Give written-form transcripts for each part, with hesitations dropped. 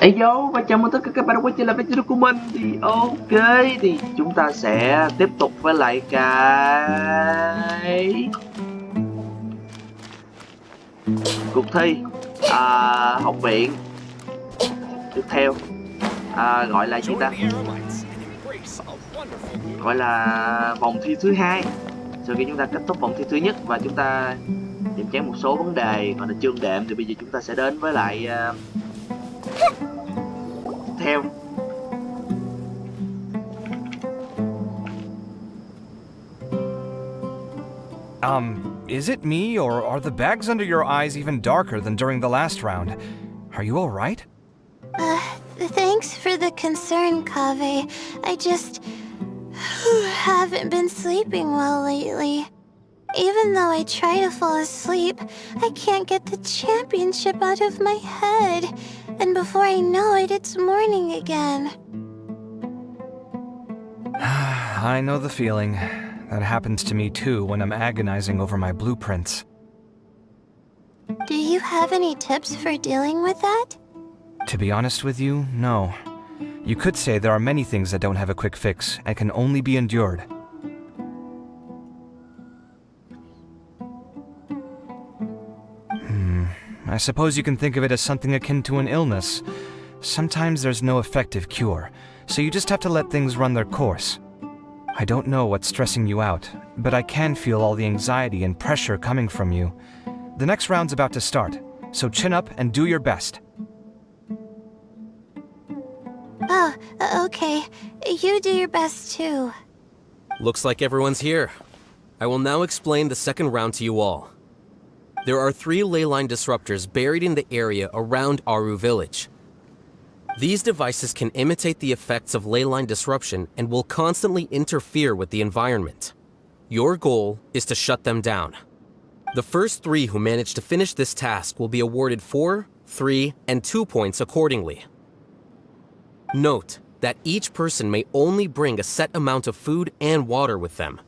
Ê dô, và chào mừng tất cả các bạn đã quay trở lại với channel của mình. Thì ok, thì chúng ta sẽ tiếp tục với lại cái cuộc thi học viện tiếp theo. Gọi là gì ta? Gọi là vòng thi thứ hai. Sau khi chúng ta kết thúc vòng thi thứ nhất và chúng ta điểm chán một số vấn đề gọi là chương đệm, thì bây giờ chúng ta sẽ đến với lại theo. Is it me, or are the bags under your eyes even darker than during the last round? Are you alright? Thanks for the concern, Kaveh. I just haven't been sleeping well lately. Even though I try to fall asleep, I can't get the championship out of my head. And before I know it, it's morning again. I know the feeling. That happens to me too when I'm agonizing over my blueprints. Do you have any tips for dealing with that? To be honest with you, no. You could say there are many things that don't have a quick fix and can only be endured. I suppose you can think of it as something akin to an illness. Sometimes there's no effective cure, so you just have to let things run their course. I don't know what's stressing you out, but I can feel all the anxiety and pressure coming from you. The next round's about to start, so chin up and do your best. Oh, okay. You do your best too. Looks like everyone's here. I will now explain the second round to you all. There are 3 ley line disruptors buried in the area around Aru village. These devices can imitate the effects of ley line disruption and will constantly interfere with the environment. Your goal is to shut them down. The first 3 who manage to finish this task will be awarded 4, 3, and 2 points accordingly. Note that each person may only bring a set amount of food and water with them,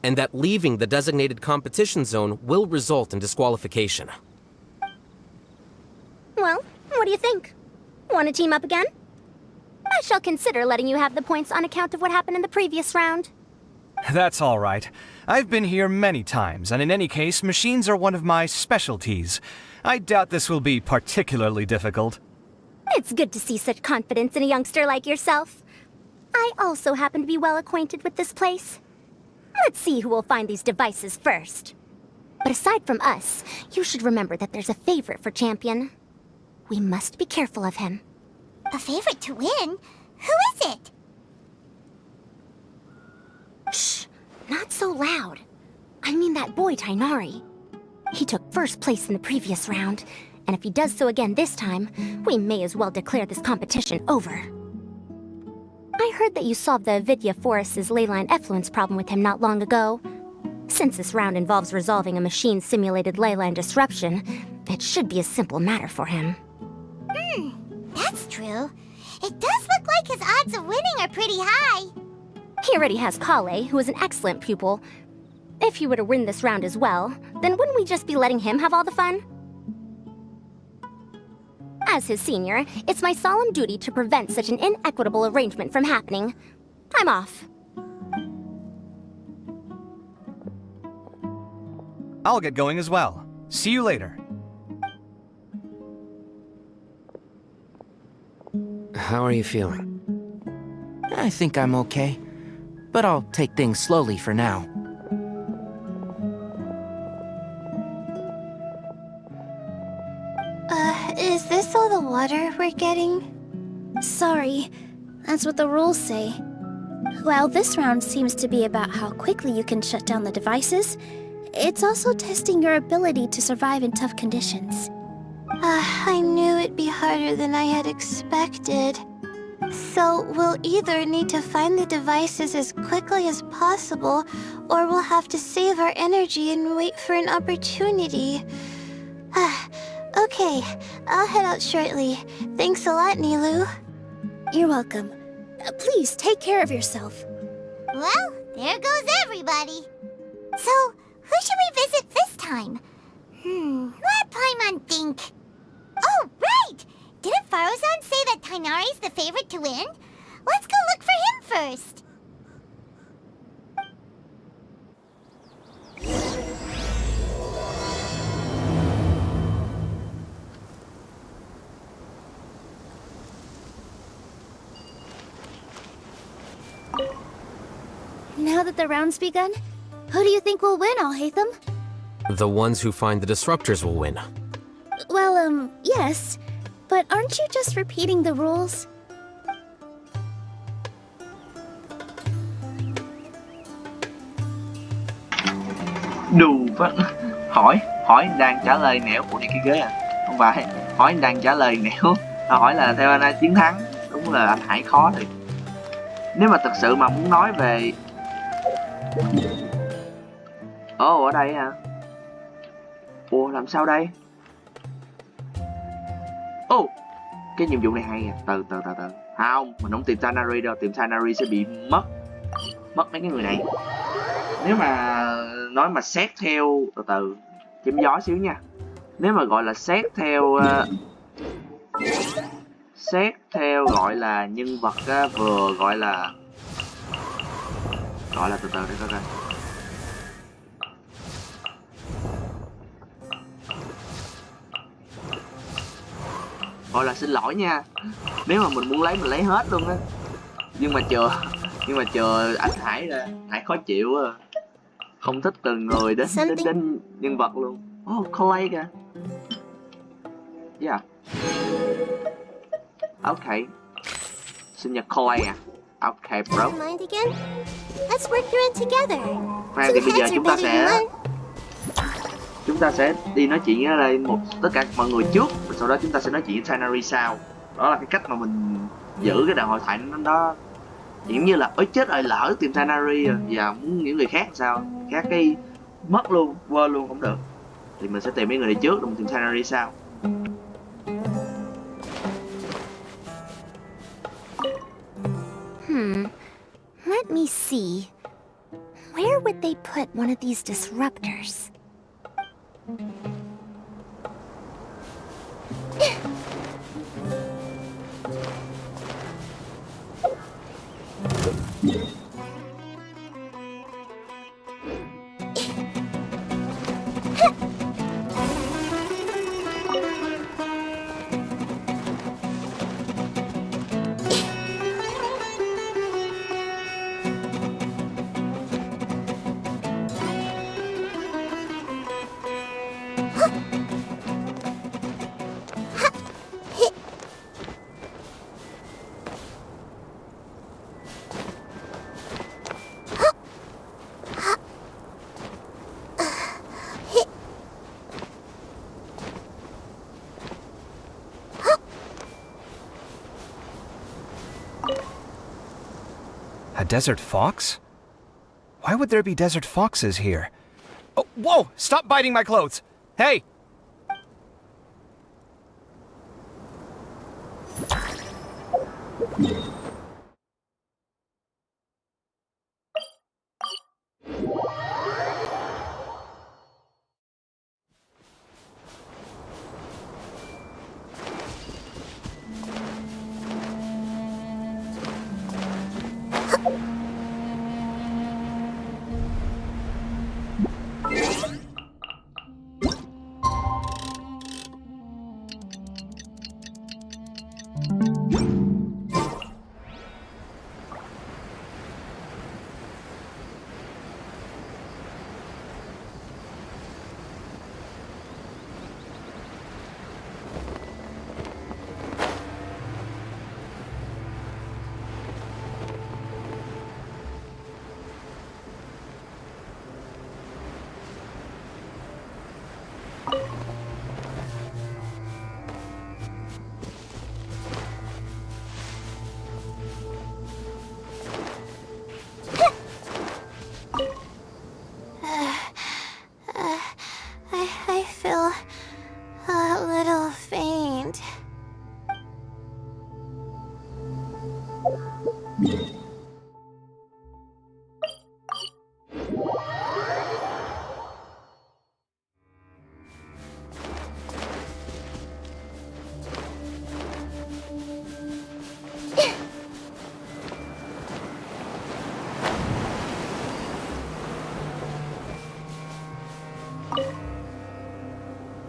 and that leaving the designated competition zone will result in disqualification. Well, what do you think? Want to team up again? I shall consider letting you have the points on account of what happened in the previous round. That's all right. I've been here many times, and in any case, machines are one of my specialties. I doubt this will be particularly difficult. It's good to see such confidence in a youngster like yourself. I also happen to be well acquainted with this place. Let's see who will find these devices first. But aside from us, you should remember that there's a favorite for champion. We must be careful of him. A favorite to win? Who is it? Shh! Not so loud. I mean that boy, Tainari. He took first place in the previous round, and if he does so again this time, we may as well declare this competition over. I heard that you solved the Avidya Forest's leyline effluence problem with him not long ago. Since this round involves resolving a machine-simulated leyline disruption, it should be a simple matter for him. That's true. It does look like his odds of winning are pretty high. He already has Kale, who is an excellent pupil. If he were to win this round as well, then wouldn't we just be letting him have all the fun? As his senior, it's my solemn duty to prevent such an inequitable arrangement from happening. I'm off. I'll get going as well. See you later. How are you feeling? I think I'm okay, but I'll take things slowly for now. Is this all the water we're getting? Sorry, that's what the rules say. While this round seems to be about how quickly you can shut down the devices, it's also testing your ability to survive in tough conditions. I knew it'd be harder than I had expected. So we'll either need to find the devices as quickly as possible, or we'll have to save our energy and wait for an opportunity. Okay, I'll head out shortly. Thanks a lot, Nilu. You're welcome. Please take care of yourself. Well, there goes everybody. So, who should we visit this time? Let Paimon think. Oh, right! Didn't Farozan say Tighnari's the favorite to win? Let's go look for him first. Now that the round's begun, who do you think will win, Alhaitham? The ones who find the disruptors will win. Well, yes. But aren't you just repeating the rules? Đù phát. Hỏi anh đang trả lời nẻo. Ủa đi cái ghế à? Không phải. Hỏi anh đang trả lời nẻo. Hỏi là theo anh ai chiến thắng. Đúng là anh Hải khó thiệt. Nếu mà thật sự mà muốn nói về... Ồ, ở đây hả? Ủa, làm sao đây? Ồ, cái nhiệm vụ này hay à. Từ. Không, mình không tìm Tanari đâu. Tìm Tanari sẽ bị mất mấy cái người này. Nếu mà nói mà xét theo... Từ, chém gió xíu nha. Nếu mà gọi là xét theo... xét theo gọi là nhân vật vừa gọi là từ để coi coi. Gọi là xin lỗi nha. Nếu mà mình muốn lấy mình lấy hết luôn á. Nhưng mà chờ anh Hải ra. Hải khó chịu à. Không thích từ người đến nhân vật luôn. Oh, Clay kìa. Yeah. Okay. Xin nhật Clay à. Okay, bro. Mind again? Let's work through it together. Khoan, thì bây giờ chúng ta sẽ đi nói chuyện ở đây tất cả mọi người trước, và sau đó chúng ta sẽ nói chuyện với Tanari sau. Đó là cái cách mà mình giữ cái đoạn hội thoại đó. Giống như là ôi chết rồi, lỡ tìm Tanari rồi và muốn những người khác sao, khác cái mất luôn, quên luôn không được. Thì mình sẽ tìm mấy người này trước rồi mình tìm Tanari sau. Let me see. Where would they put one of these disruptors? A desert fox? Why would there be desert foxes here? Oh, whoa! Stop biting my clothes! Hey!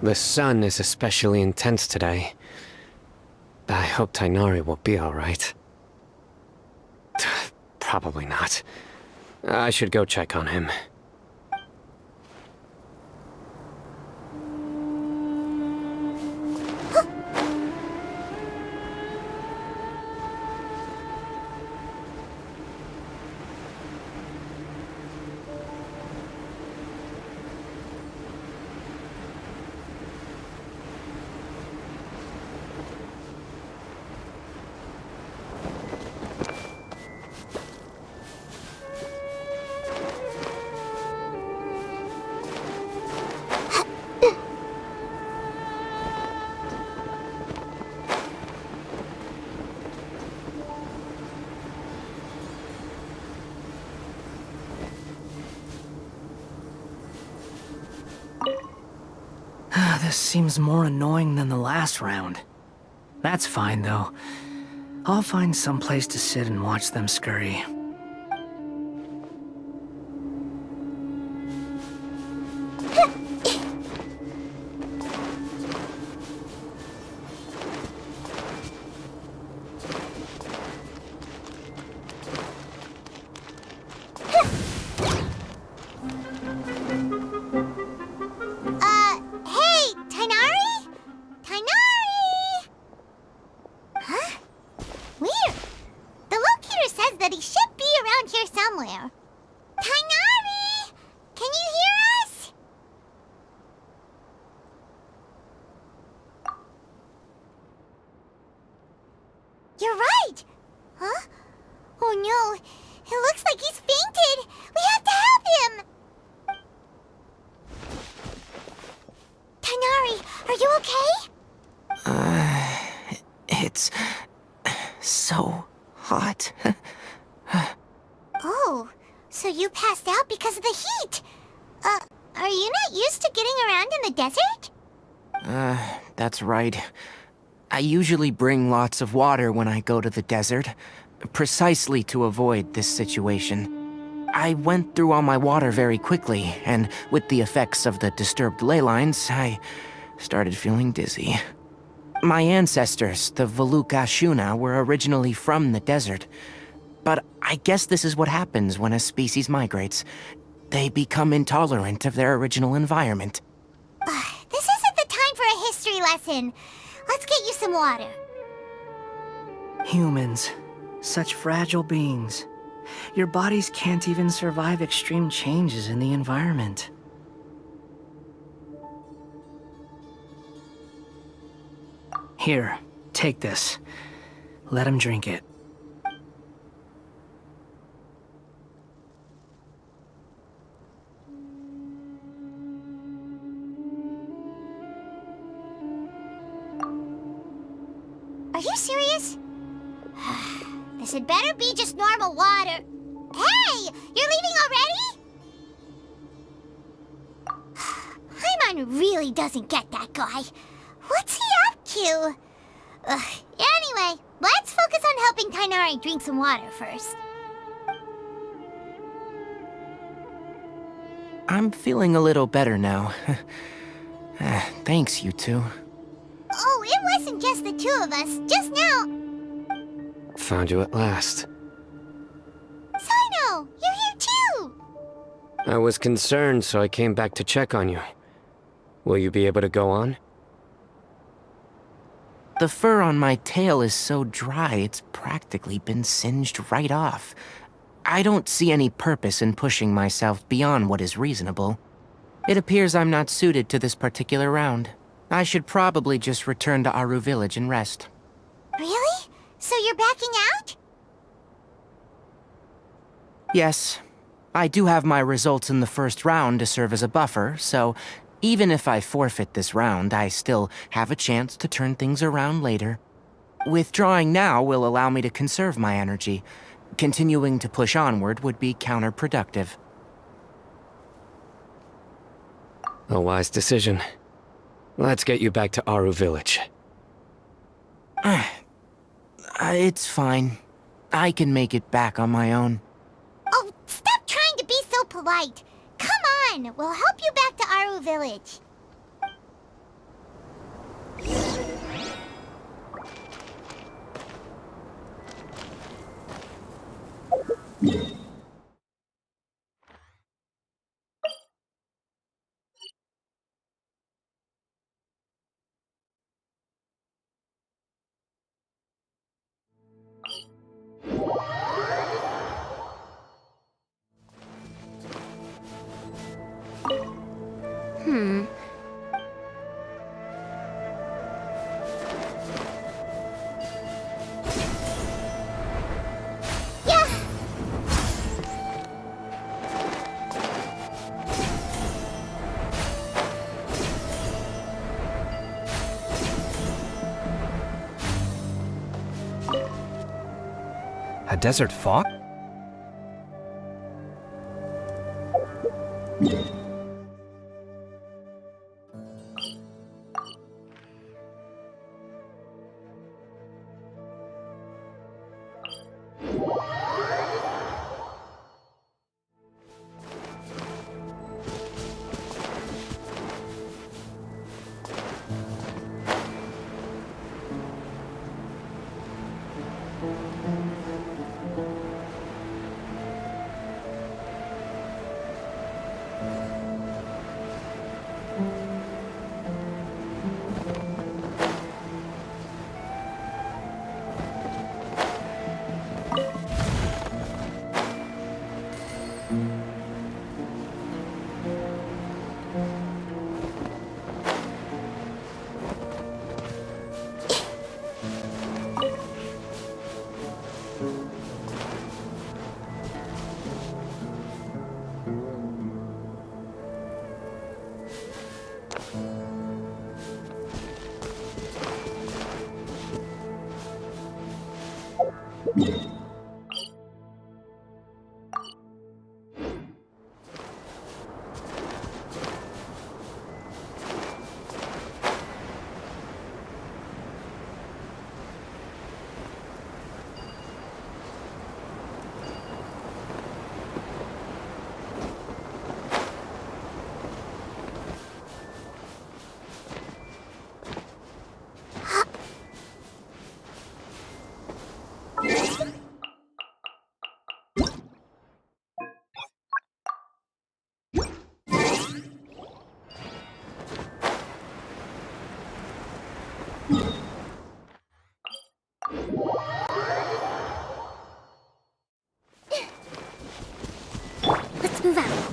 The sun is especially intense today. I hope Tainari will be alright. Probably not. I should go check on him. This seems more annoying than the last round. That's fine, though. I'll find some place to sit and watch them scurry. You're right! Huh? Oh no, it looks like he's fainted! We have to help him! Tainari, are you okay? It's so hot. Oh, so you passed out because of the heat! Are you not used to getting around in the desert? That's right. I usually bring lots of water when I go to the desert, precisely to avoid this situation. I went through all my water very quickly, and with the effects of the disturbed ley lines, I started feeling dizzy. My ancestors, the Valukashuna, were originally from the desert. But I guess this is what happens when a species migrates. They become intolerant of their original environment. This isn't the time for a history lesson. Let's get you some water. Humans. Such fragile beings. Your bodies can't even survive extreme changes in the environment. Here, take this. Let him drink it. Are you serious? This had better be just normal water. Hey! You're leaving already? Paimon really doesn't get that guy. What's he up to? Anyway, let's focus on helping Tainari drink some water first. I'm feeling a little better now. Thanks, you two. Oh, it wasn't just the two of us. Just now. Found you at last. Sino, you're here too! I was concerned, so I came back to check on you. Will you be able to go on? The fur on my tail is so dry, it's practically been singed right off. I don't see any purpose in pushing myself beyond what is reasonable. It appears I'm not suited to this particular round. I should probably just return to Aru Village and rest. Really? So you're backing out? Yes. I do have my results in the first round to serve as a buffer, so even if I forfeit this round, I still have a chance to turn things around later. Withdrawing now will allow me to conserve my energy. Continuing to push onward would be counterproductive. A wise decision. Let's get you back to Aru Village. It's fine. I can make it back on my own. Oh, stop trying to be so polite. Come on, we'll help you back to Aru Village. A desert fox? Let's move out.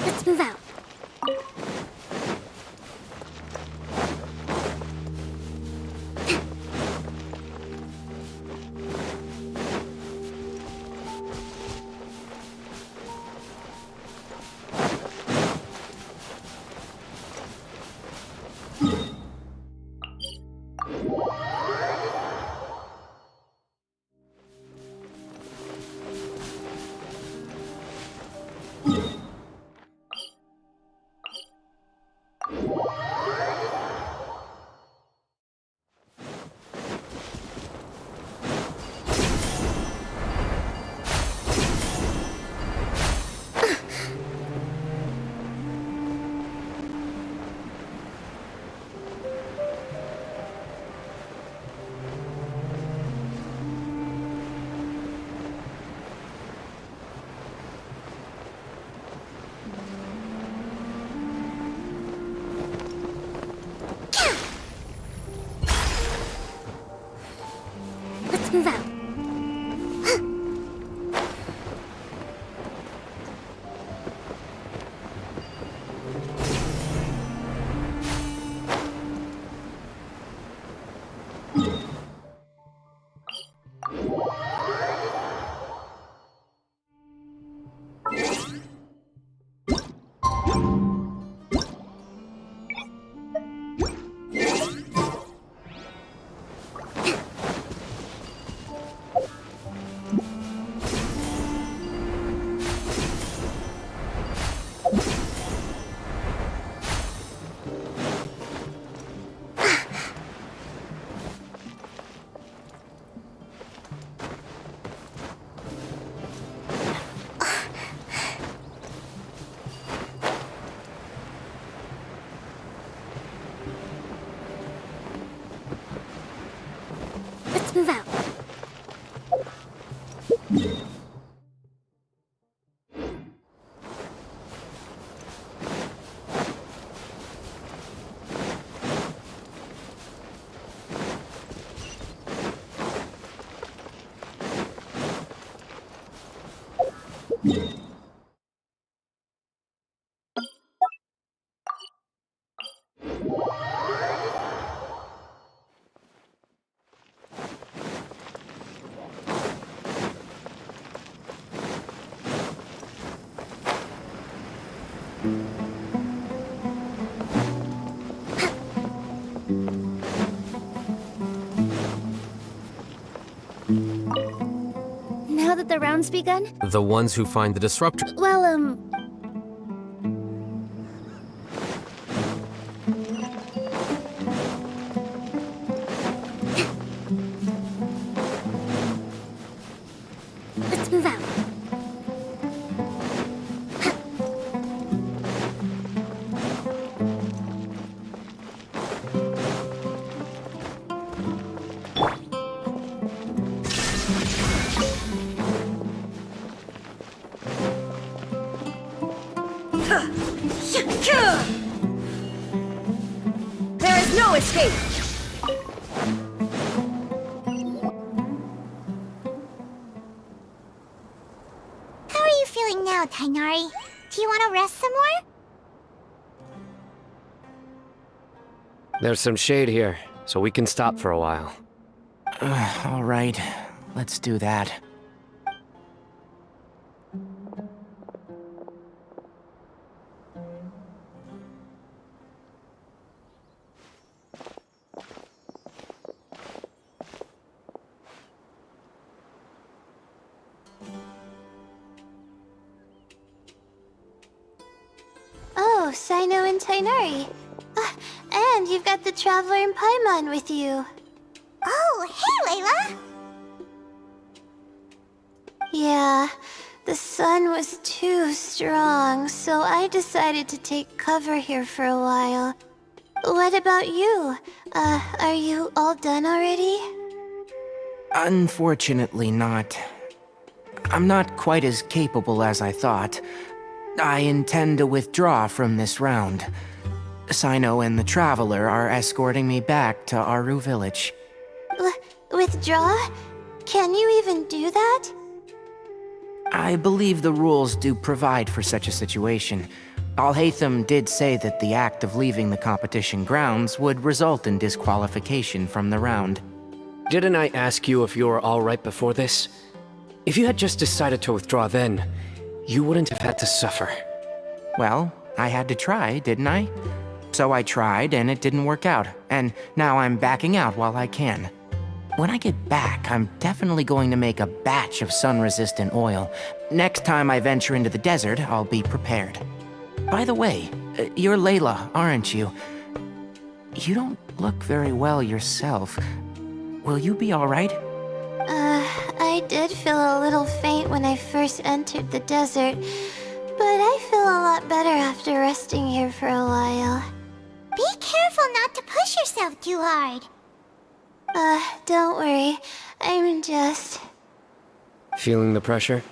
Let's move out. Let's move out. move out. Now that the round's begun? The ones who find the disruptor. Well, Let's move out. There is no escape! How are you feeling now, Tainari? Do you want to rest some more? There's some shade here, so we can stop for a while. All right, let's do that. Oh, Sino and Tainari. And you've got the Traveler and Paimon with you. Oh, hey, Layla! Yeah, the sun was too strong, so I decided to take cover here for a while. What about you? Are you all done already? Unfortunately not. I'm not quite as capable as I thought. I intend to withdraw from this round. Sino and the Traveler are escorting me back to Aru Village. Withdraw? Can you even do that? I believe the rules do provide for such a situation. Al-Haytham did say that the act of leaving the competition grounds would result in disqualification from the round. Didn't I ask you if you were alright before this? If you had just decided to withdraw then, you wouldn't have had to suffer. Well, I had to try, didn't I? So I tried, and it didn't work out, and now I'm backing out while I can. When I get back, I'm definitely going to make a batch of sun-resistant oil. Next time I venture into the desert, I'll be prepared. By the way, you're Layla, aren't you? You don't look very well yourself. Will you be alright? I did feel a little faint when I first entered the desert, but I feel a lot better after resting here for a while. Be careful not to push yourself too hard. Don't worry. I'm just... Feeling the pressure?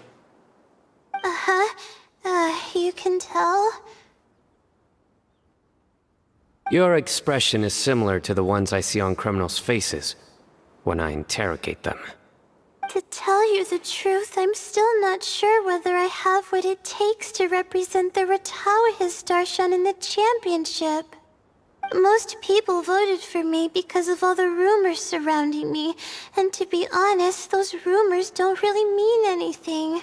You can tell? Your expression is similar to the ones I see on criminals' faces when I interrogate them. To tell you the truth, I'm still not sure whether I have what it takes to represent the Ratawa Starshan in the championship. Most people voted for me because of all the rumors surrounding me, and to be honest, those rumors don't really mean anything.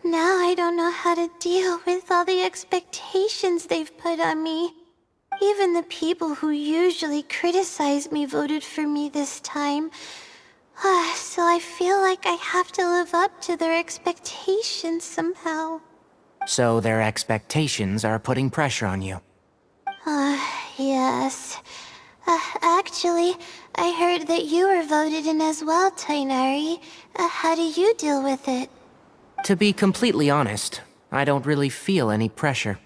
Now I don't know how to deal with all the expectations they've put on me. Even the people who usually criticize me voted for me this time. So I feel like I have to live up to their expectations somehow. So their expectations are putting pressure on you. Yes. Actually, I heard that you were voted in as well, Tainari. How do you deal with it? To be completely honest, I don't really feel any pressure.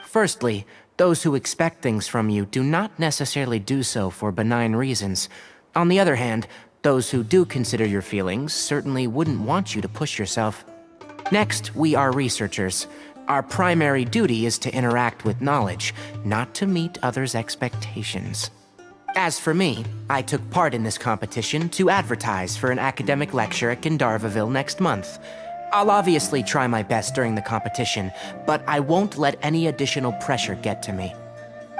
Firstly, those who expect things from you do not necessarily do so for benign reasons. On the other hand, Those who do consider your feelings certainly wouldn't want you to push yourself. Next, we are researchers. Our primary duty is to interact with knowledge, not to meet others' expectations. As for me, I took part in this competition to advertise for an academic lecture at Gandharvaville next month. I'll obviously try my best during the competition, but I won't let any additional pressure get to me.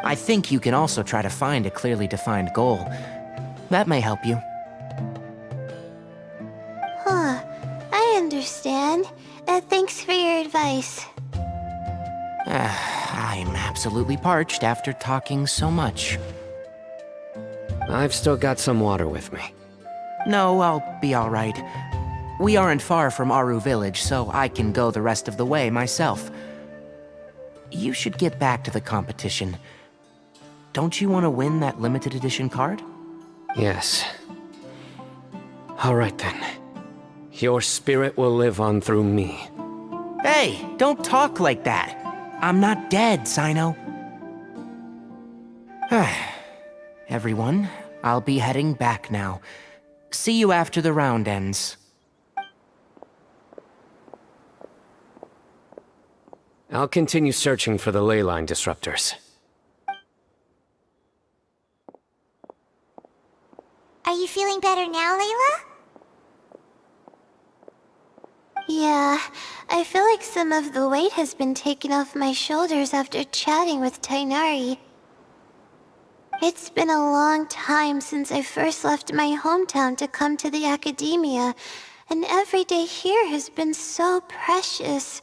I think you can also try to find a clearly defined goal. That may help you. Huh. I understand. Thanks for your advice. I'm absolutely parched after talking so much. I've still got some water with me. No, I'll be all right. We aren't far from Aru Village, so I can go the rest of the way myself. You should get back to the competition. Don't you want to win that limited edition card? Yes. All right then. Your spirit will live on through me. Hey, don't talk like that. I'm not dead, Sino. Everyone, I'll be heading back now. See you after the round ends. I'll continue searching for the ley line disruptors. Are you feeling better now, Layla? Yeah, I feel like some of the weight has been taken off my shoulders after chatting with Tighnari. It's been a long time since I first left my hometown to come to the academia, and every day here has been so precious.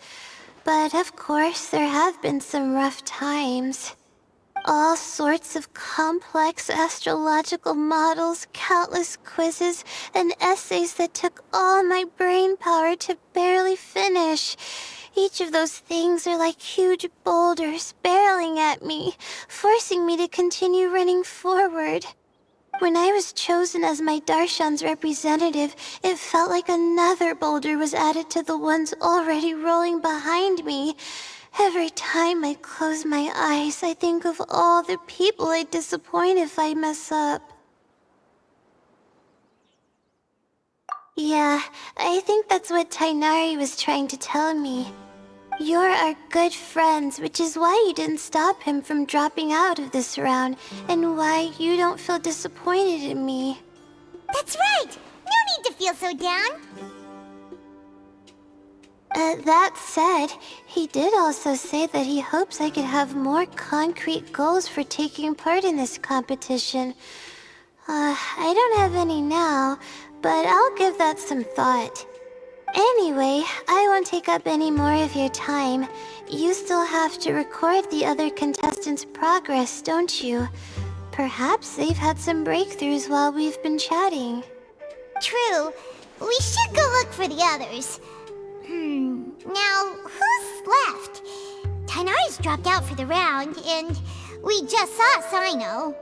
But of course, there have been some rough times. All sorts of complex astrological models, countless quizzes, and essays that took all my brain power to barely finish. Each of those things are like huge boulders barreling at me, forcing me to continue running forward. When I was chosen as my Darshan's representative, it felt like another boulder was added to the ones already rolling behind me. Every time I close my eyes, I think of all the people I'd disappoint if I mess up. Yeah, I think that's what Tighnari was trying to tell me. You're our good friends, which is why you didn't stop him from dropping out of this round, and why you don't feel disappointed in me. That's right! No need to feel so down! That said, he did also say that he hopes I could have more concrete goals for taking part in this competition. I don't have any now, but I'll give that some thought. Anyway, I won't take up any more of your time. You still have to record the other contestants' progress, don't you? Perhaps they've had some breakthroughs while we've been chatting. True. We should go look for the others. Now, who's left? Tighnari's dropped out for the round, and we just saw Sino.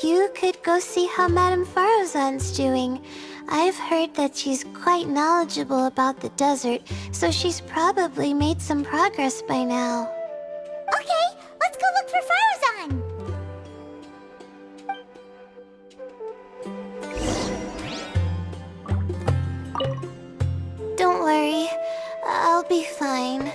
You could go see how Madame Farozan's doing. I've heard that she's quite knowledgeable about the desert, so she's probably made some progress by now. Okay, let's go look for Farozan! Don't worry, I'll be fine.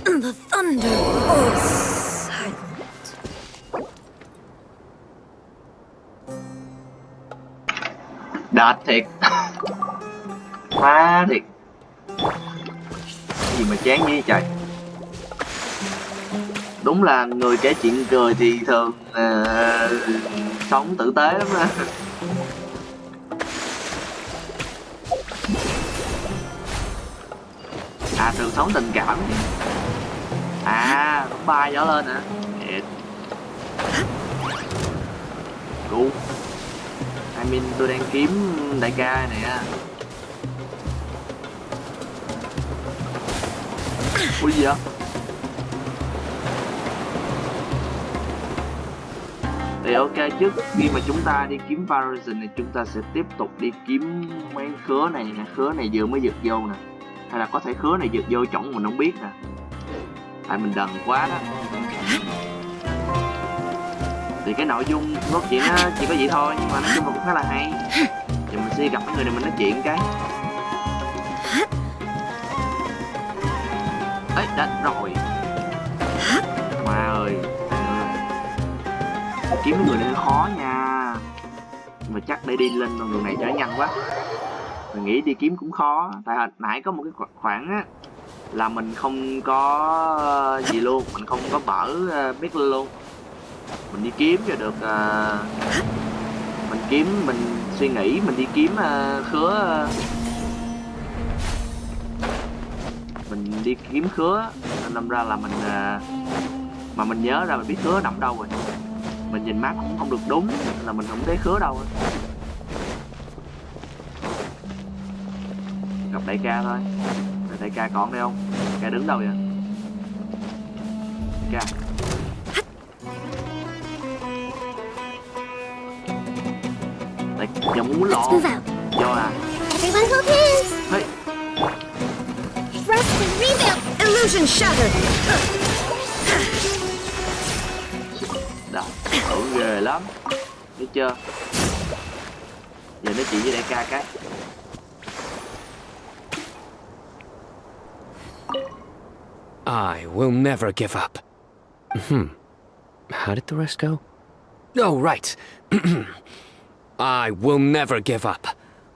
The thunder was silent. Đệt thiệt. Quá thiệt. Cái gì mà chán như trời. Đúng là người kể chuyện cười thì thường sống tử tế lắm á. À, Thường Sống Tình Cảm. À, đóng ba gió lên hả? Đủ. I mean, tôi đang kiếm đại ca nè. Ui gì vậy? Thì ok, trước khi mà chúng ta đi kiếm Variation này, chúng ta sẽ tiếp tục đi kiếm mấy khứa này nè. Khứa này vừa mới vượt vô nè. Hay là có thể khứa này vượt vô chổng mình không biết nè. Tại mình đần quá đó. Thì cái nội dung cốt truyện nó chỉ có vậy thôi, nhưng mà nói chung là cũng khá là hay. Thì mình sẽ gặp mấy người này mình nói chuyện cái. Ấy, đã rồi. Má ơi, kiếm mấy người này khó nha. Nhưng mà chắc để đi lên con đường này cho nó nhanh quá. Mình nghĩ đi kiếm cũng khó. Tại hồi nãy có một cái khoảng á là mình không có gì luôn, mình không có mở biết luôn. Mình đi kiếm cho được mình suy nghĩ mình đi kiếm khứa, mình đi kiếm khứa nên đâm ra là mình mà mình nhớ ra mình biết khứa nằm đâu rồi, mình nhìn map cũng không được đúng là mình không thấy khứa đâu. Gặp đại ca thôi. Đại ca còn đây không? Đại ca đứng đâu vậy? Đại ca. Đại ca muốn lọ. Vô à. Everyone hold hands. Hey. Thrust and rebound. Illusion shattered. Đó, tưởng ghê lắm. Thấy chưa? Giờ nói chuyện với đại ca cái. I will never give up. How did the rest go? Oh, right. I will never give up.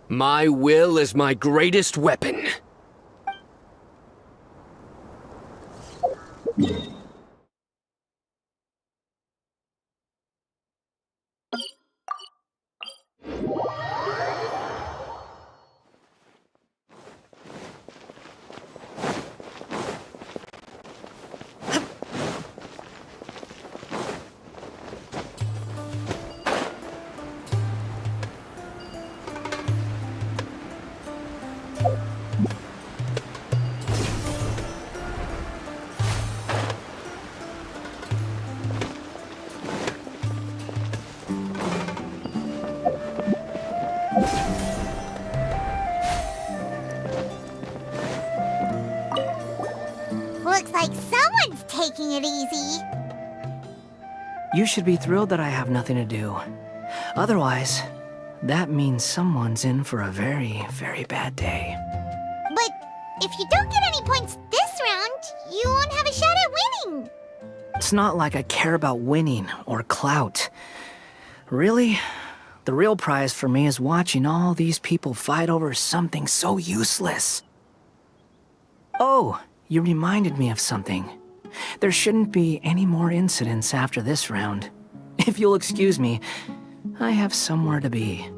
My will is my greatest weapon. Looks like someone's taking it easy. You should be thrilled that I have nothing to do. Otherwise, that means someone's in for a very, very bad day. But if you don't get any points this round, you won't have a shot at winning. It's not like I care about winning or clout. Really, the real prize for me is watching all these people fight over something so useless. Oh, you reminded me of something. There shouldn't be any more incidents after this round. If you'll excuse me, I have somewhere to be.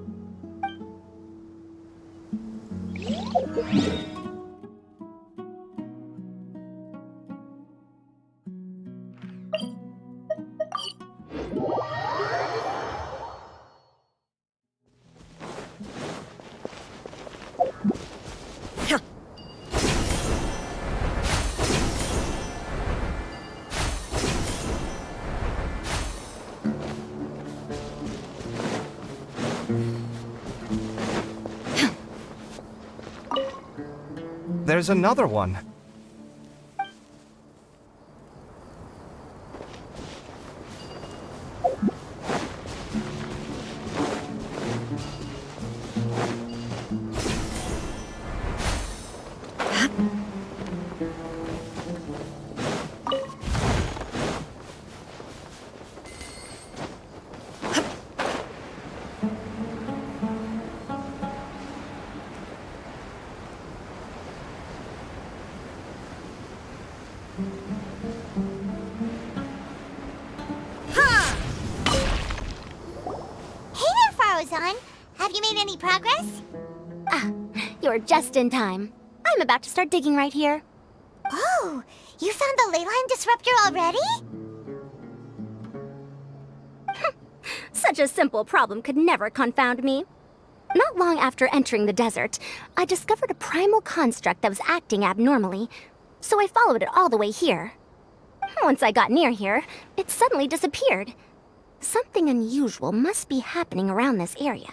There's another one. Have you made any progress? Ah, you're just in time. I'm about to start digging right here. Oh, you found the ley line disruptor already? So Such a simple problem could never confound me. Not long after entering the desert, I discovered a primal construct that was acting abnormally, so I followed it all the way here. Once I got near here, it suddenly disappeared. Something unusual must be happening around this area.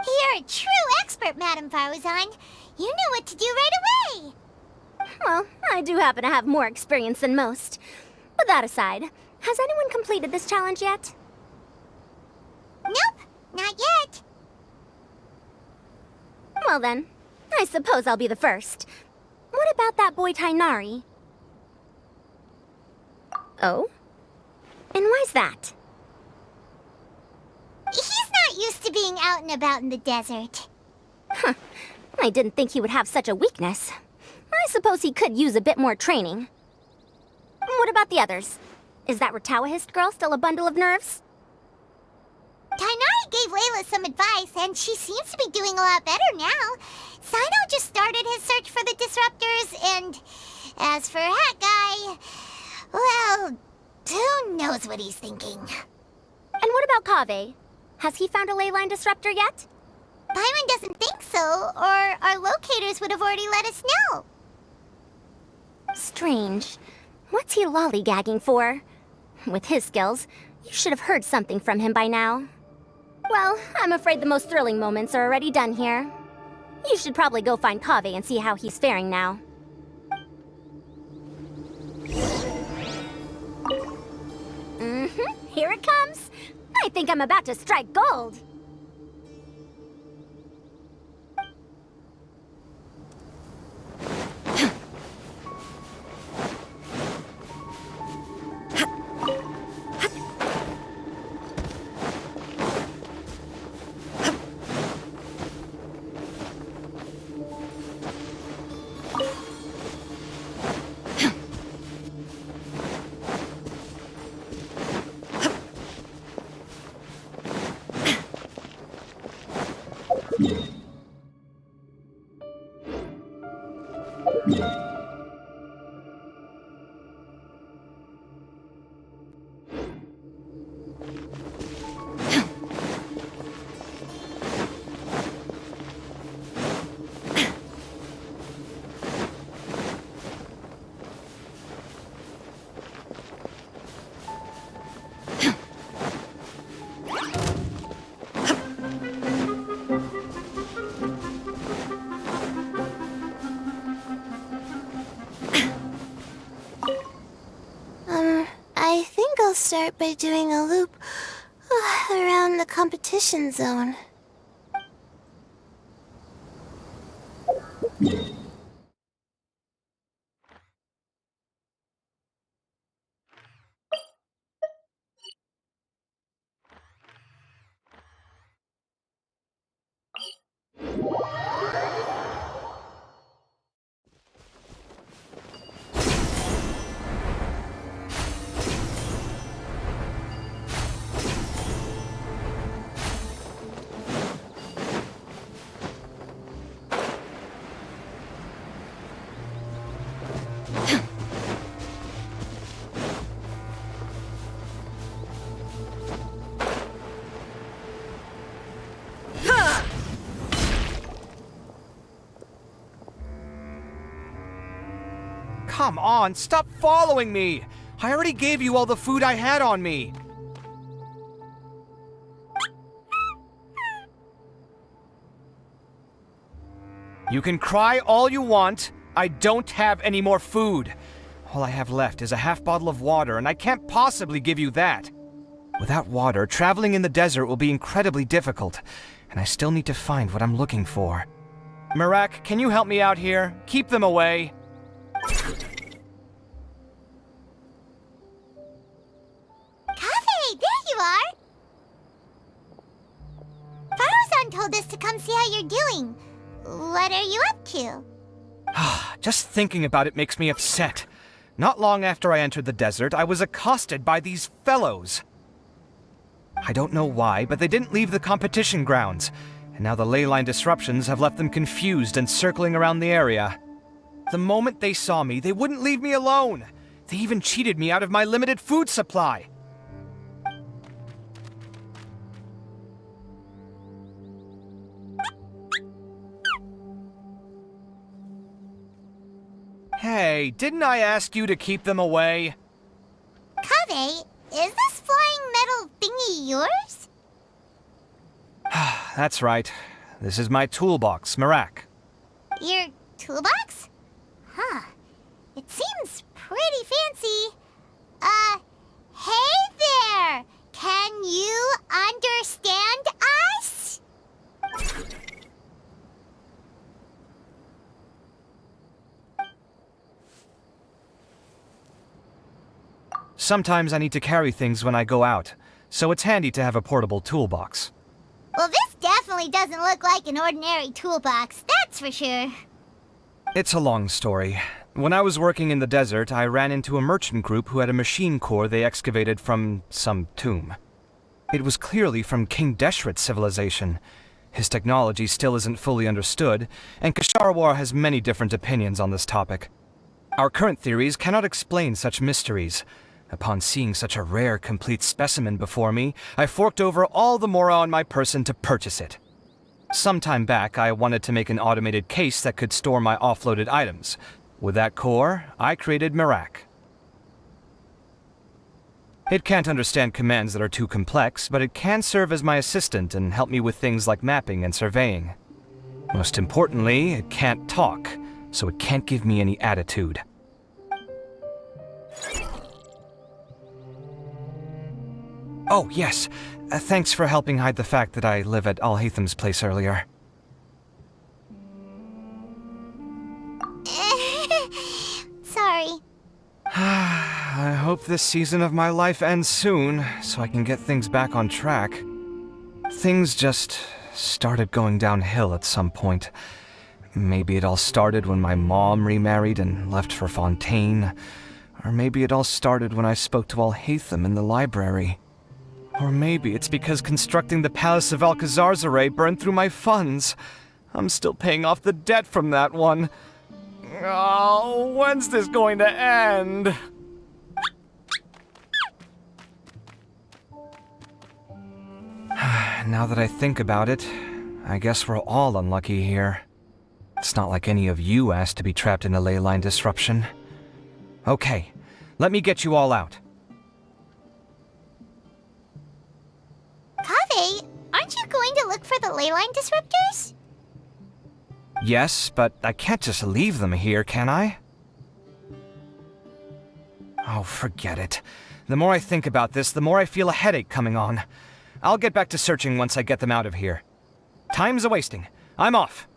You're a true expert, Madame Faruzan. You knew what to do right away. Well, I do happen to have more experience than most. But that aside, has anyone completed this challenge yet? Nope, not yet. Well then, I suppose I'll be the first. What about that boy Tainari? Oh? And why's that? He's not used to being out and about in the desert. Huh. I didn't think he would have such a weakness. I suppose he could use a bit more training. What about the others? Is that Ratawahist girl still a bundle of nerves? Tainari gave Layla some advice, and she seems to be doing a lot better now. Sino just started his search for the disruptors, and as for Hat Guy, well, who knows what he's thinking. And what about Kaveh? Has he found a ley line disruptor yet? Byron doesn't think so, or our locators would have already let us know. Strange. What's he lollygagging for? With his skills, you should have heard something from him by now. Well, I'm afraid the most thrilling moments are already done here. You should probably go find Kaveh and see how he's faring now. Here it comes. I think I'm about to strike gold. I think I'll start by doing a loop around the competition zone. Come on, stop following me! I already gave you all the food I had on me! You can cry all you want. I don't have any more food. All I have left is a half bottle of water, and I can't possibly give you that. Without water, traveling in the desert will be incredibly difficult, and I still need to find what I'm looking for. Mirak, can you help me out here? Keep them away. Kaveh, there you are! Faruzan told us to come see how you're doing. What are you up to? Just thinking about it makes me upset. Not long after I entered the desert, I was accosted by these fellows. I don't know why, but they didn't leave the competition grounds, and now the ley line disruptions have left them confused and circling around the area. The moment they saw me, they wouldn't leave me alone. They even cheated me out of my limited food supply. Hey, didn't I ask you to keep them away? Kaveh, is this flying metal thingy yours? That's right. This is my toolbox, Marak. Your toolbox? Huh. It seems pretty fancy. Hey there! Can you understand us? Sometimes I need to carry things when I go out, so it's handy to have a portable toolbox. Well, this definitely doesn't look like an ordinary toolbox, that's for sure. It's a long story. When I was working in the desert, I ran into a merchant group who had a machine core they excavated from some tomb. It was clearly from King Deshret's civilization. His technology still isn't fully understood, and Kasharawar has many different opinions on this topic. Our current theories cannot explain such mysteries. Upon seeing such a rare, complete specimen before me, I forked over all the mora on my person to purchase it. Some time back, I wanted to make an automated case that could store my offloaded items. With that core, I created Marak. It can't understand commands that are too complex, but it can serve as my assistant and help me with things like mapping and surveying. Most importantly, it can't talk, so it can't give me any attitude. Oh, yes. Thanks for helping hide the fact that I live at Al-Haytham's place earlier. Sorry. I hope this season of my life ends soon, so I can get things back on track. Things just started going downhill at some point. Maybe it all started when my mom remarried and left for Fontaine. Or maybe it all started when I spoke to Al-Haytham in the library. Or maybe it's because constructing the Palace of Alcazarzaray burned through my funds. I'm still paying off the debt from that one. Oh, when's this going to end? Now that I think about it, I guess we're all unlucky here. It's not like any of you asked to be trapped in a ley line disruption. Okay, let me get you all out. Kaveh, aren't you going to look for the ley line disruptors? Yes, but I can't just leave them here, can I? Oh, forget it. The more I think about this, the more I feel a headache coming on. I'll get back to searching once I get them out of here. Time's a-wasting. I'm off.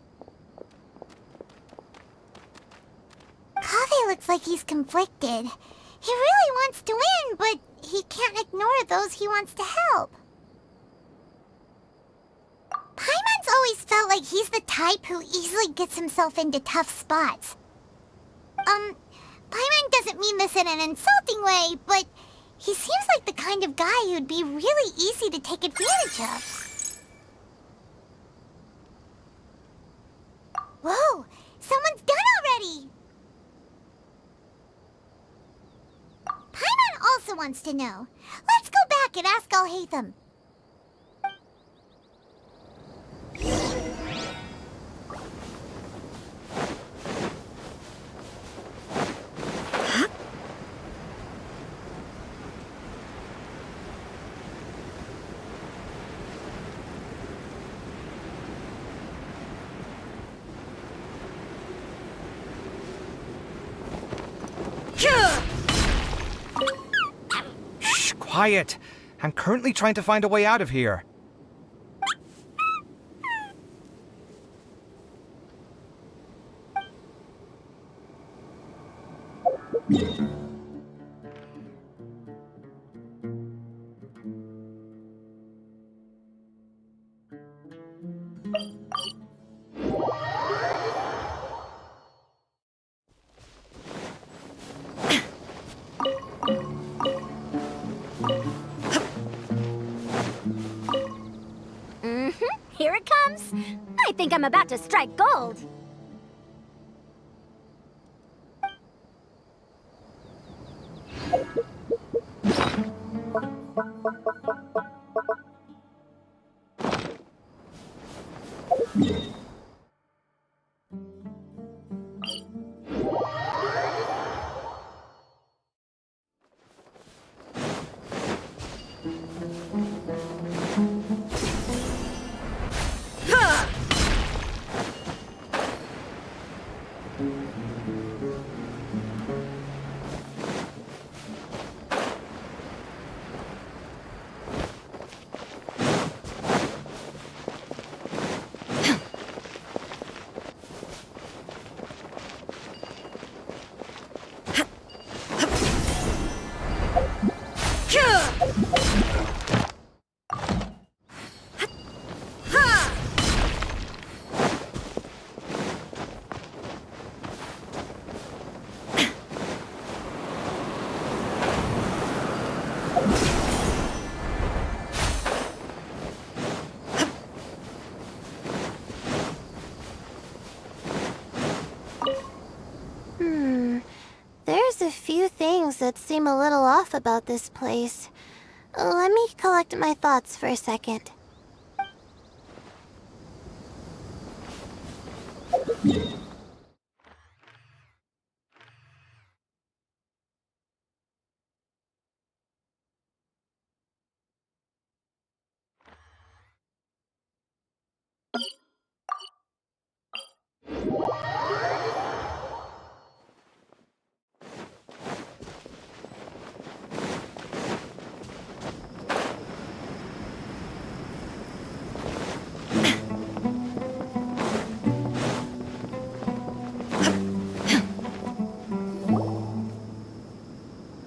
Kaveh looks like he's conflicted. He really wants to win, but he can't ignore those he wants to help. Paimon's always felt like he's the type who easily gets himself into tough spots. Paimon doesn't mean this in an insulting way, but he seems like the kind of guy who'd be really easy to take advantage of. Whoa! Someone's done already! Paimon also wants to know. Let's go back and ask Al-Haytham. Shh, quiet. I'm currently trying to find a way out of here. Here it comes. I think I'm about to strike gold. few things that seem a little off about this place. Let me collect my thoughts for a second.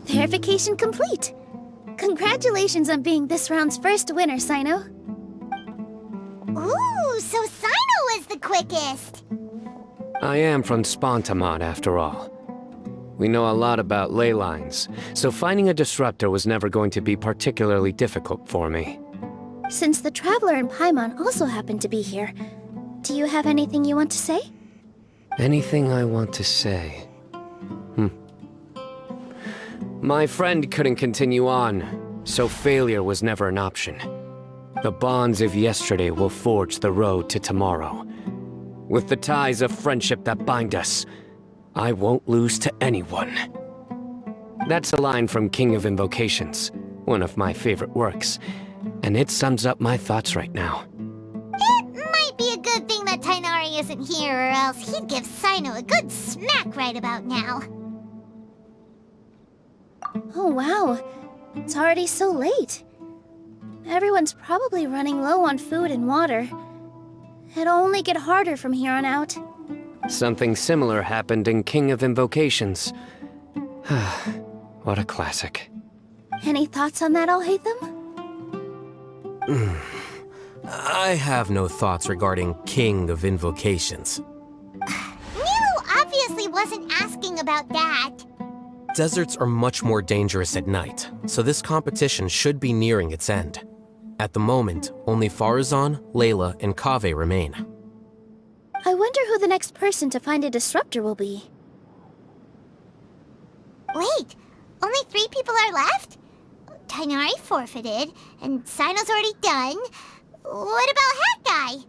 Verification complete! Congratulations on being this round's first winner, Sino. Ooh, so Sino was the quickest! I am from Spontamod, after all. We know a lot about ley lines, so finding a disruptor was never going to be particularly difficult for me. Since the Traveler and Paimon also happen to be here, do you have anything you want to say? Anything I want to say? My friend couldn't continue on, so failure was never an option. The bonds of yesterday will forge the road to tomorrow. With the ties of friendship that bind us, I won't lose to anyone. That's a line from King of Invocations, one of my favorite works, and it sums up my thoughts right now. It might be a good thing that Tighnari isn't here, or else he'd give Sino a good smack right about now. Oh wow, it's already so late. Everyone's probably running low on food and water. It'll only get harder from here on out. Something similar happened in King of Invocations. What a classic. Any thoughts on that, Alhaitham? I have no thoughts regarding King of Invocations. Nilo obviously wasn't asking about that. Deserts are much more dangerous at night, so this competition should be nearing its end. At the moment, only Farazan, Layla, and Kaveh remain. I wonder who the next person to find a disruptor will be. Wait, only 3 people are left? Tighnari forfeited, and Sino's already done. What about Hat Guy?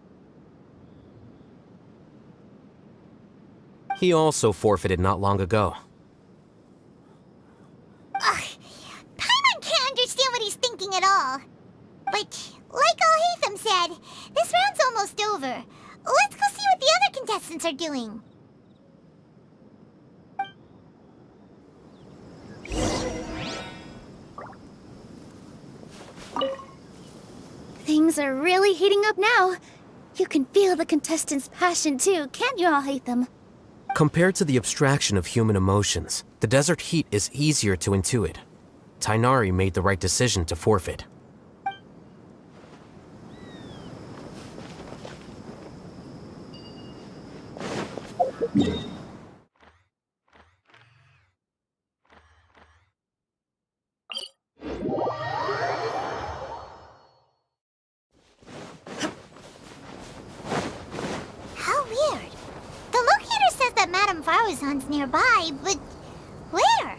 He also forfeited not long ago. Ugh, Paimon can't understand what he's thinking at all. But, like Alhaitham said, this round's almost over. Let's go see what the other contestants are doing. Things are really heating up now. You can feel the contestants' passion too, can't you, Alhaitham? Compared to the abstraction of human emotions, the desert heat is easier to intuit. Tighnari made the right decision to forfeit. How weird. The locator says that Madame Farazan's nearby, but where?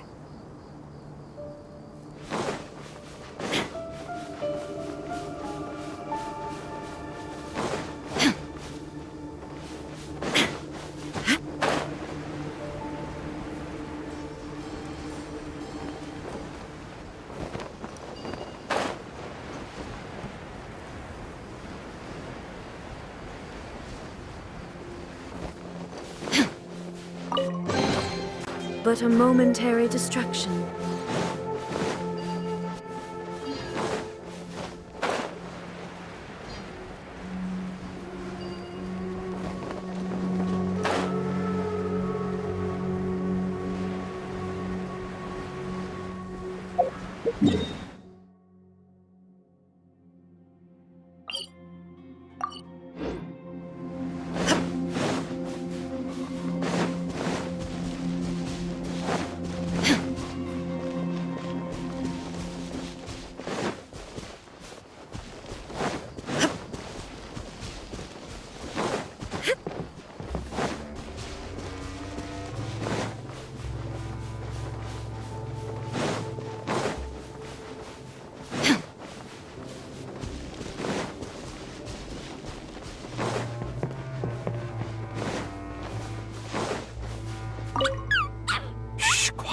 But a momentary distraction.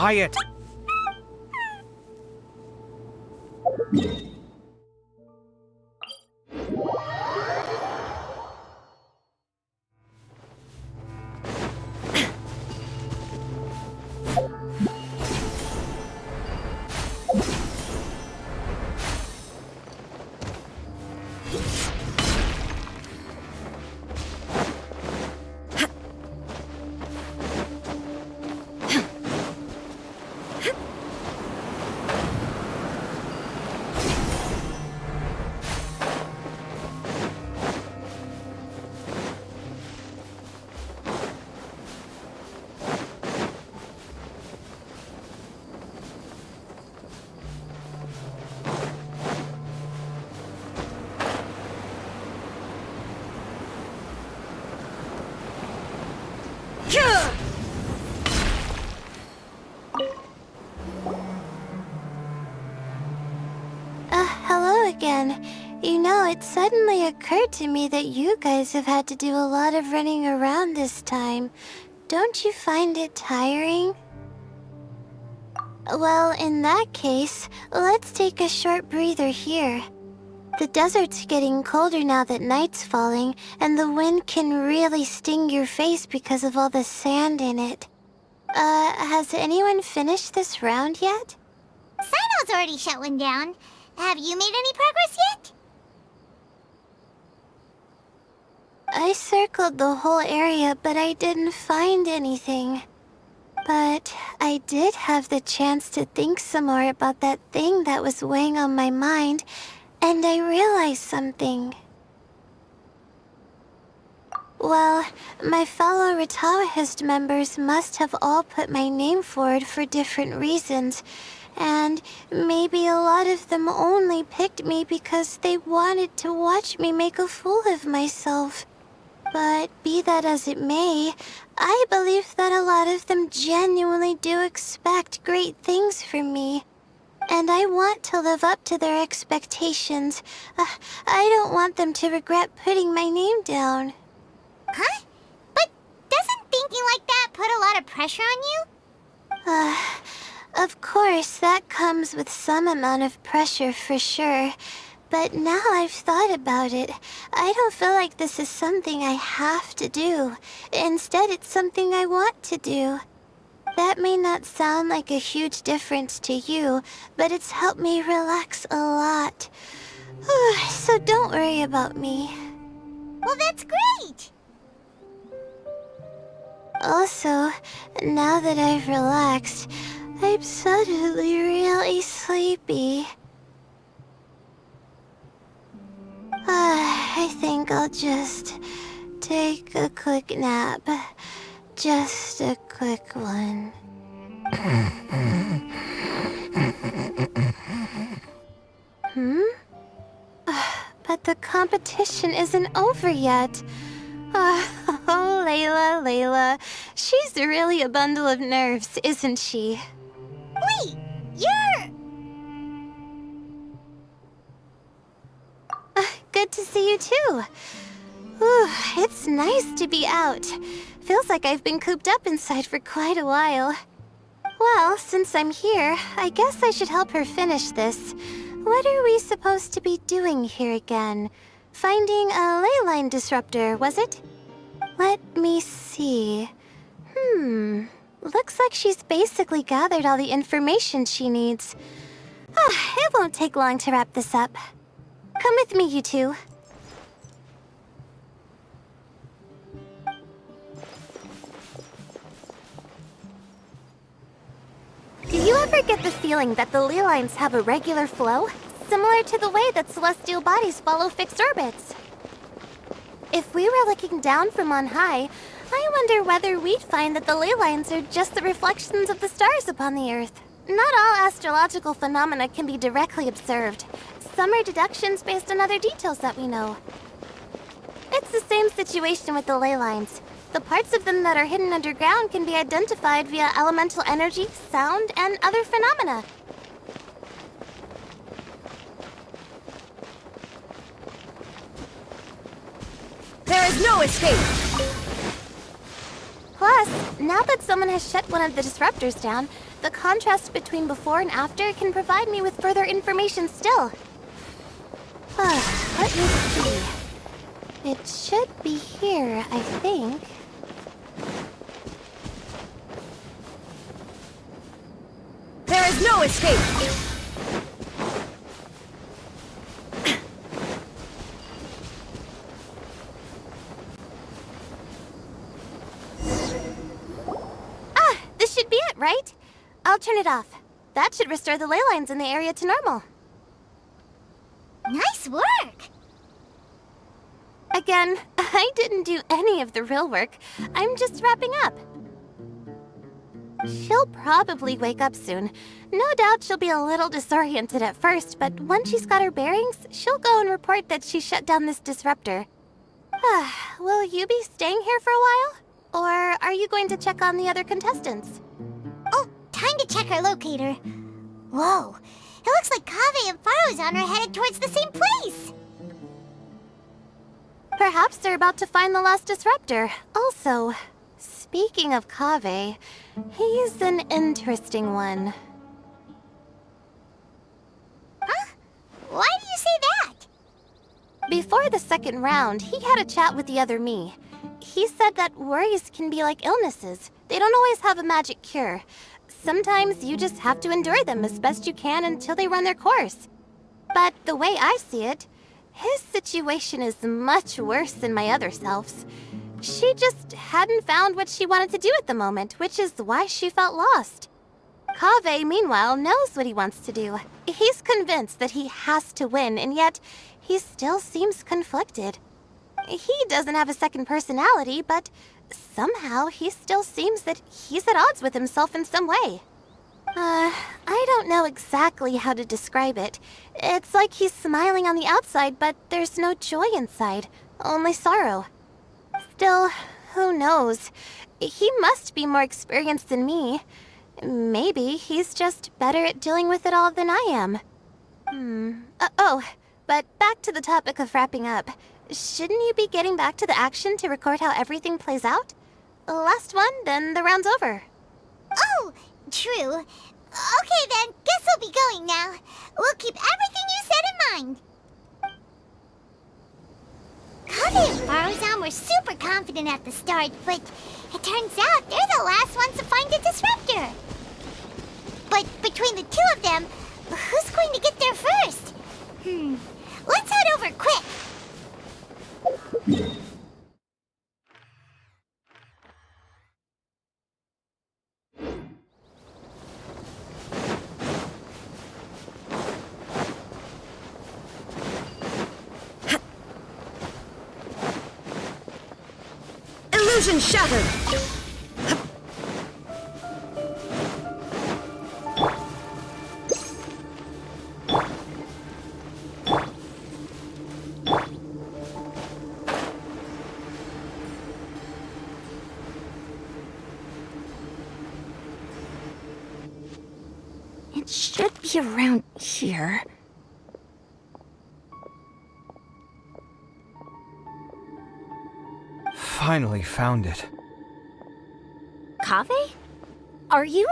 quiet! Hello again. You know, it suddenly occurred to me that you guys have had to do a lot of running around this time. Don't you find it tiring? Well, in that case, let's take a short breather here. The desert's getting colder now that night's falling, and the wind can really sting your face because of all the sand in it. Has anyone finished this round yet? Sino's already shut one down. Have you made any progress yet? I circled the whole area, but I didn't find anything. But I did have the chance to think some more about that thing that was weighing on my mind, and I realized something. Well, my fellow Retawahist members must have all put my name forward for different reasons, and maybe a lot of them only picked me because they wanted to watch me make a fool of myself. But be that as it may, I believe that a lot of them genuinely do expect great things from me. And I want to live up to their expectations. I don't want them to regret putting my name down. Huh? But doesn't thinking like that put a lot of pressure on you? Of course, that comes with some amount of pressure for sure. But now I've thought about it, I don't feel like this is something I have to do. Instead, it's something I want to do. That may not sound like a huge difference to you, but it's helped me relax a lot. So don't worry about me. Well, that's great! Also, now that I've relaxed, I'm suddenly really sleepy. I think I'll just take a quick nap. Just a quick one. But the competition isn't over yet. Oh, Layla. She's really a bundle of nerves, isn't she? Wait, you're... Good to see you too. It's nice to be out. Feels like I've been cooped up inside for quite a while. Well, since I'm here, I guess I should help her finish this. What are we supposed to be doing here again? Finding a ley line disruptor, was it? Let me see. Looks like she's basically gathered all the information she needs. It won't take long to wrap this up. Come with me, you two. Do you ever get the feeling that the ley lines have a regular flow? Similar to the way that celestial bodies follow fixed orbits. If we were looking down from on high, I wonder whether we'd find that the ley lines are just the reflections of the stars upon the Earth. Not all astrological phenomena can be directly observed. Some are deductions based on other details that we know. It's the same situation with the ley lines. The parts of them that are hidden underground can be identified via elemental energy, sound, and other phenomena. There is no escape! Plus, now that someone has shut one of the disruptors down, the contrast between before and after can provide me with further information still. Let me see. It should be here, I think. There is no escape! This should be it, right? I'll turn it off. That should restore the ley lines in the area to normal. Nice work! Again, I didn't do any of the real work. I'm just wrapping up. She'll probably wake up soon. No doubt she'll be a little disoriented at first, but once she's got her bearings, she'll go and report that she shut down this disruptor. Will you be staying here for a while? Or are you going to check on the other contestants? Oh, time to check our locator. Whoa, it looks like Kaveh and Faruzan are headed towards the same place. Perhaps they're about to find the last disruptor. Also, speaking of Kaveh, he's an interesting one. Huh? Why do you say that? Before the second round, he had a chat with the other me. He said that worries can be like illnesses. They don't always have a magic cure. Sometimes you just have to endure them as best you can until they run their course. But the way I see it, his situation is much worse than my other self's. She just hadn't found what she wanted to do at the moment, which is why she felt lost. Kaveh, meanwhile, knows what he wants to do. He's convinced that he has to win, and yet he still seems conflicted. He doesn't have a second personality, but somehow he still seems that he's at odds with himself in some way. I don't know exactly how to describe it. It's like he's smiling on the outside, but there's no joy inside, only sorrow. Still, who knows? He must be more experienced than me. Maybe he's just better at dealing with it all than I am. But back to the topic of wrapping up. Shouldn't you be getting back to the action to record how everything plays out? Last one, then the round's over. Oh, true. Okay then, guess we'll be going now. We'll keep everything you said in mind. Kaveh and Faruzan were super confident at the start, but it turns out they're the last ones to find a disruptor. But between the two of them, who's going to get there first? Let's head over quick. Illusion shattered! It should be around here. Finally found it. Kaveh? Are you?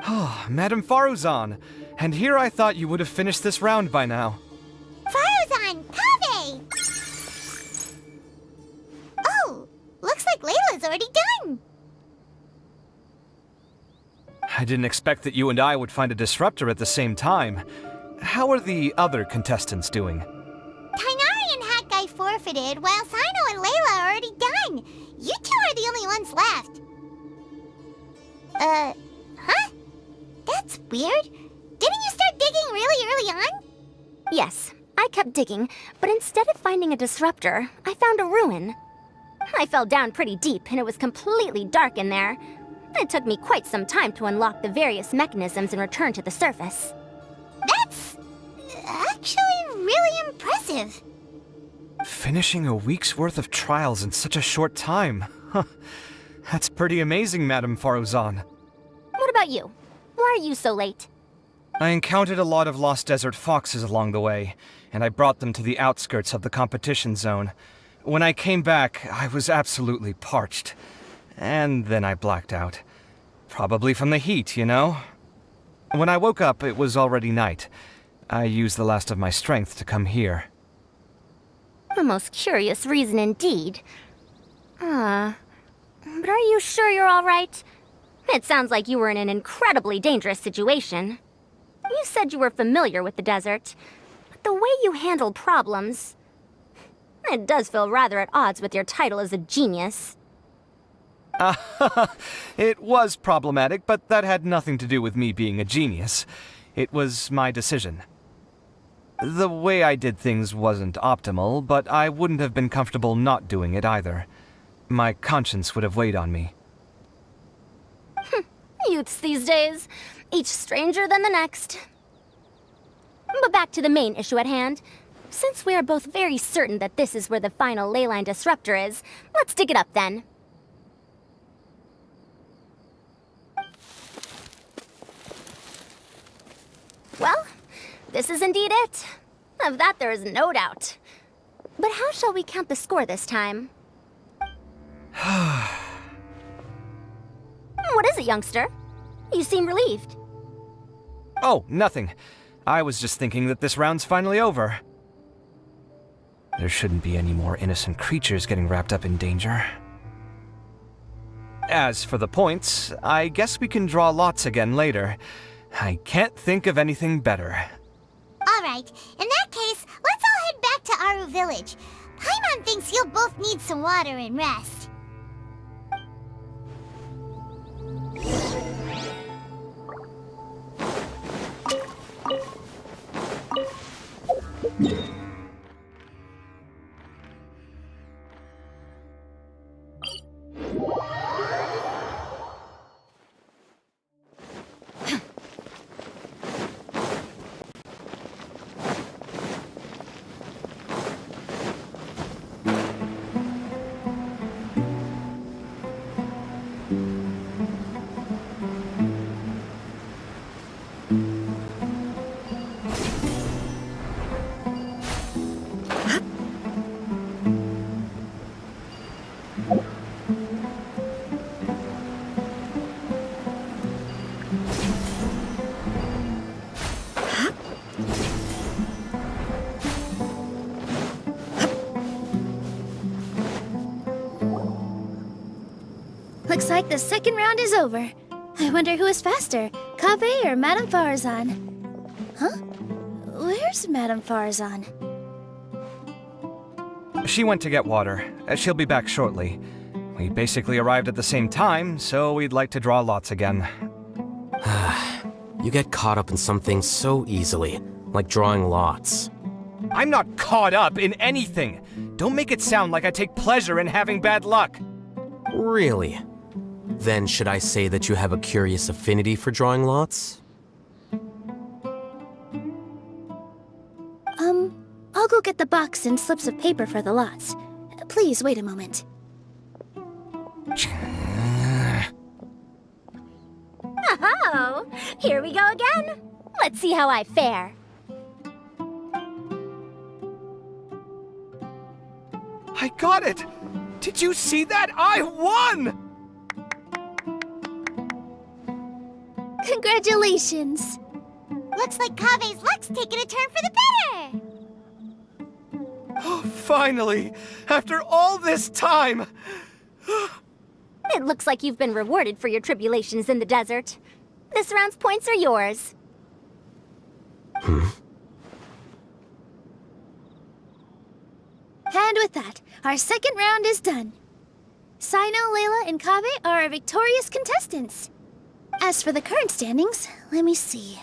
Oh, Madame Faruzan. And here I thought you would have finished this round by now. Faruzan, Kaveh! Oh, looks like Layla's already done. I didn't expect that you and I would find a disruptor at the same time. How are the other contestants doing? Tainari and Hat Guy forfeited, while Sino and Layla are already done. You two are the only ones left. Huh? That's weird. Didn't you start digging really early on? Yes, I kept digging, but instead of finding a disruptor, I found a ruin. I fell down pretty deep, and it was completely dark in there. It took me quite some time to unlock the various mechanisms and return to the surface. That's actually really impressive. Finishing a week's worth of trials in such a short time. Huh. That's pretty amazing, Madame Faruzan. What about you? Why are you so late? I encountered a lot of lost desert foxes along the way, and I brought them to the outskirts of the competition zone. When I came back, I was absolutely parched. And then I blacked out. Probably from the heat, you know? When I woke up, it was already night. I used the last of my strength to come here. A most curious reason indeed. But are you sure you're all right? It sounds like you were in an incredibly dangerous situation. You said you were familiar with the desert, but the way you handle problems... It does feel rather at odds with your title as a genius. It was problematic, but that had nothing to do with me being a genius. It was my decision. The way I did things wasn't optimal, but I wouldn't have been comfortable not doing it either. My conscience would have weighed on me. Youths these days, each stranger than the next. But back to the main issue at hand. Since we are both very certain that this is where the final leyline disruptor is, let's dig it up then. Well, this is indeed it. Of that there is no doubt. But how shall we count the score this time? What is it, youngster? You seem relieved. Oh, nothing. I was just thinking that this round's finally over. There shouldn't be any more innocent creatures getting wrapped up in danger. As for the points, I guess we can draw lots again later. I can't think of anything better. Alright, in that case, let's all head back to Aru Village. Paimon thinks you'll both need some water and rest. Looks like the second round is over. I wonder who is faster, Kaveh or Madame Farazan? Huh? Where's Madame Farazan? She went to get water. She'll be back shortly. We basically arrived at the same time, so we'd like to draw lots again. You get caught up in some things so easily, like drawing lots. I'm not caught up in anything! Don't make it sound like I take pleasure in having bad luck! Really? Then should I say that you have a curious affinity for drawing lots? I'll go get the box and slips of paper for the lots. Please wait a moment. Oh, here we go again. Let's see how I fare. I got it! Did you see that? I won! Congratulations! Looks like Kaveh's luck's taking a turn for the better! Oh, finally! After all this time! It looks like you've been rewarded for your tribulations in the desert. This round's points are yours. And with that, our second round is done. Sino, Layla, and Kaveh are our victorious contestants. As for the current standings, let me see.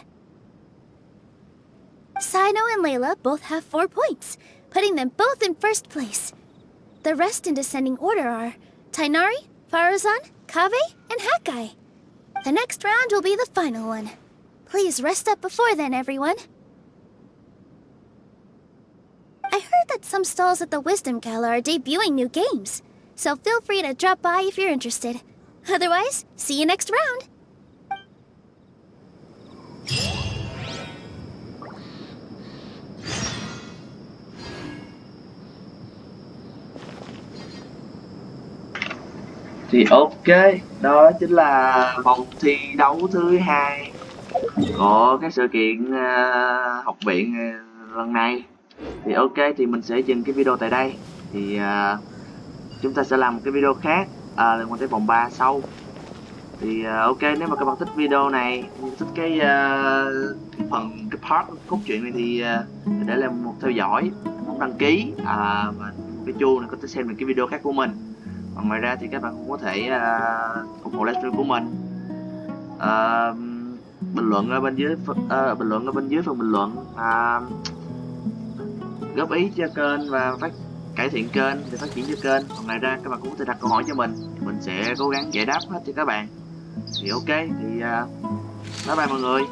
Sino and Layla both have 4 points, putting them both in first place. The rest in descending order are Tighnari, Farazan, Kaveh, and Hakai. The next round will be the final one. Please rest up before then, everyone. I heard that some stalls at the Wisdom Gala are debuting new games, so feel free to drop by if you're interested. Otherwise, see you next round! Thì ok, đó chính là vòng thi đấu thứ 2 của cái sự kiện học viện lần này. Thì ok, thì mình sẽ dừng cái video tại đây. Thì chúng ta sẽ làm một cái video khác liên quan tới vòng 3 sau. Thì ok, nếu mà các bạn thích video này, thích cái part cốt truyện này thì để làm một theo dõi, một đăng ký và cái chuông này có thể xem được cái video khác của mình. Còn ngoài ra thì các bạn cũng có thể ủng hộ livestream của mình, bình luận ở bên dưới phần bình luận, góp ý cho kênh và cải thiện kênh để phát triển cho kênh. Còn ngoài ra các bạn cũng có thể đặt câu hỏi cho mình sẽ cố gắng giải đáp hết cho các bạn. Thì ok, thì bye bye mọi người.